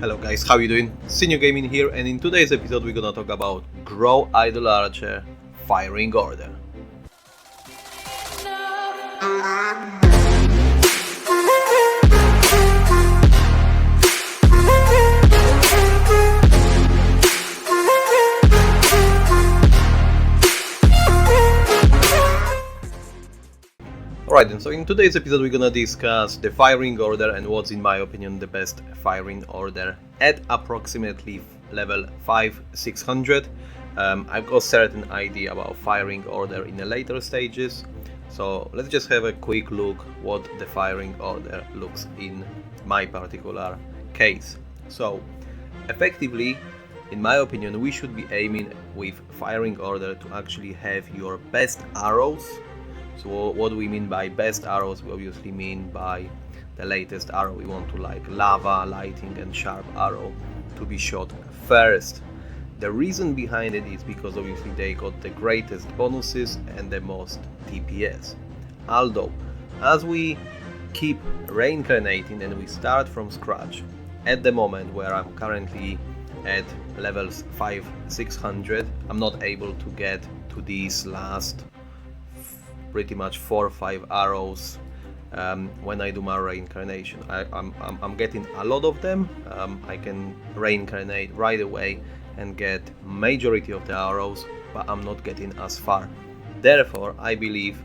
Hello guys, how you doing? CiNiO Gaming here, and in today's episode we're gonna talk about Grow Idle Archer Firing Order. Alright then, so in today's episode we're gonna discuss the firing order and what's in my opinion the best firing order at approximately level 5-600. I've got a certain idea about firing order in the later stages, so let's just have a quick look what the firing order looks in my particular case. So effectively, in my opinion, we should be aiming with firing order to actually have your best arrows. So what do we mean by best arrows? We obviously mean by the latest arrow. We want to like lava, lighting and sharp arrow to be shot first. The reason behind it is because obviously they got the greatest bonuses and the most DPS. Although, as we keep reincarnating and we start from scratch, at the moment where I'm currently at levels 5-600, I'm not able to get to these last pretty much 4 or 5 arrows when I do my reincarnation. I'm getting a lot of them. I can reincarnate right away and get majority of the arrows, but I'm not getting as far. Therefore, I believe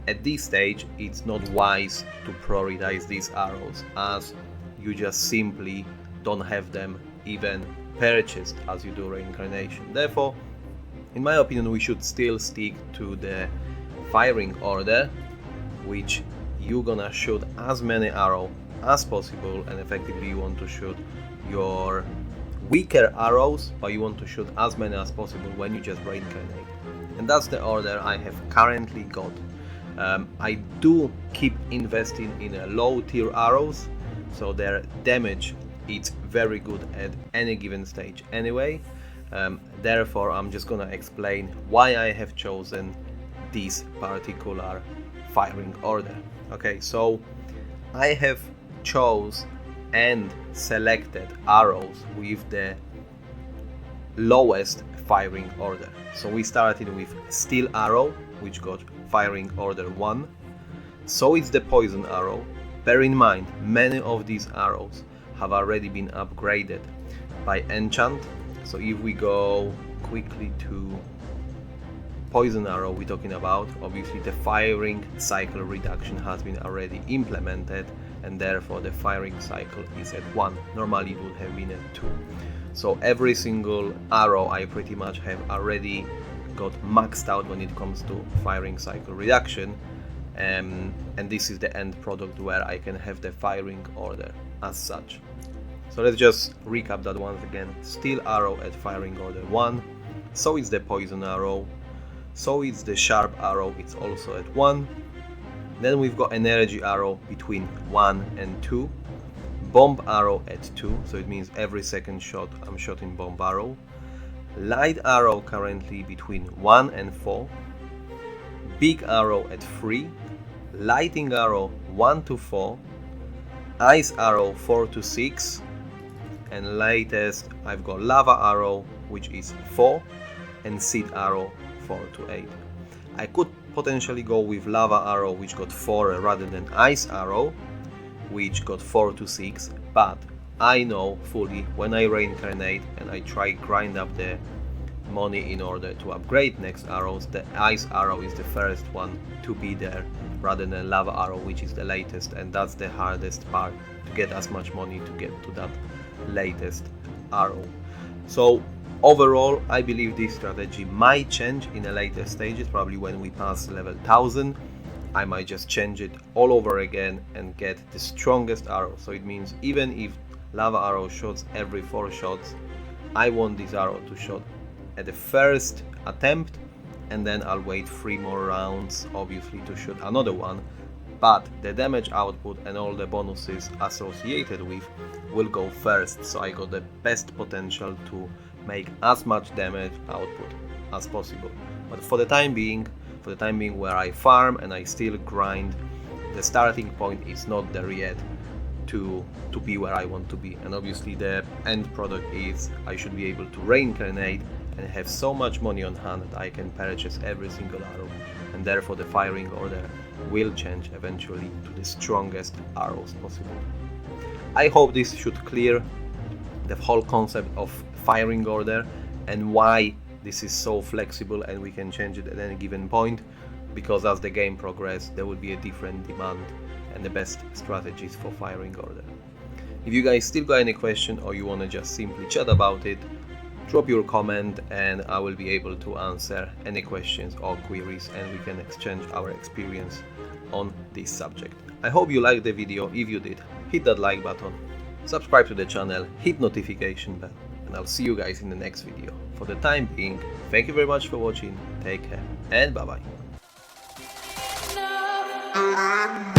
at this stage it's not wise to prioritize these arrows, as you just simply don't have them even purchased as you do reincarnation. Therefore, in my opinion, we should still stick to the firing order, which you're gonna shoot as many arrows as possible, and effectively you want to shoot your weaker arrows, but you want to shoot as many as possible when you just reincarnate. And that's the order I have currently got. I do keep investing in low tier arrows, so their damage is very good at any given stage anyway. Therefore, I'm just gonna explain why I have chosen this particular firing order. Okay, so I have chose and selected arrows with the lowest firing order. So we started with steel arrow, which got firing order 1. So it's the poison arrow. Bear in mind, many of these arrows have already been upgraded by enchant. So if we go quickly to poison arrow, we're talking about, obviously the firing cycle reduction has been already implemented, and therefore the firing cycle is at 1. Normally it would have been at 2. So every single arrow I pretty much have already got maxed out when it comes to firing cycle reduction, and this is the end product where I can have the firing order as such. So let's just recap that once again. Steel arrow at firing order 1, so it's the poison arrow, so it's the sharp arrow, it's also at 1. Then we've got energy arrow between 1 and 2. Bomb arrow at 2, so it means every second shot I'm shooting bomb arrow. Light arrow currently between 1 and 4. Big arrow at 3. Lighting arrow 1 to 4. Ice arrow 4 to 6. And latest I've got lava arrow, which is 4. And seed arrow 4 to 8. I could potentially go with lava arrow, which got 4, rather than ice arrow, which got 4 to 6, but I know fully when I reincarnate and I try grind up the money in order to upgrade next arrows, the ice arrow is the first one to be there rather than lava arrow, which is the latest, and that's the hardest part, to get as much money to get to that latest arrow. So overall, I believe this strategy might change in the later stages. Probably when we pass level 1000, I might just change it all over again and get the strongest arrow. So it means even if lava arrow shots every 4 shots, I want this arrow to shot at the first attempt, and then I'll wait 3 more rounds obviously to shoot another one, but the damage output and all the bonuses associated with will go first, so I got the best potential to make as much damage output as possible. But for the time being where I farm and I still grind, the starting point is not there yet to be where I want to be. And obviously the end product is I should be able to reincarnate and have so much money on hand that I can purchase every single arrow, and therefore the firing order will change eventually to the strongest arrows possible. I hope this should clear the whole concept of firing order and why this is so flexible and we can change it at any given point, because as the game progresses there will be a different demand and the best strategies for firing order. If you guys still got any question or you want to just simply chat about it, drop your comment and I will be able to answer any questions or queries, and we can exchange our experience on this subject. I hope you liked the video. If you did, hit that like button, subscribe to the channel, hit notification bell, and I'll see you guys in the next video. For the time being, thank you very much for watching, take care and bye bye.